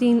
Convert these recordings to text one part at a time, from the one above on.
3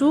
2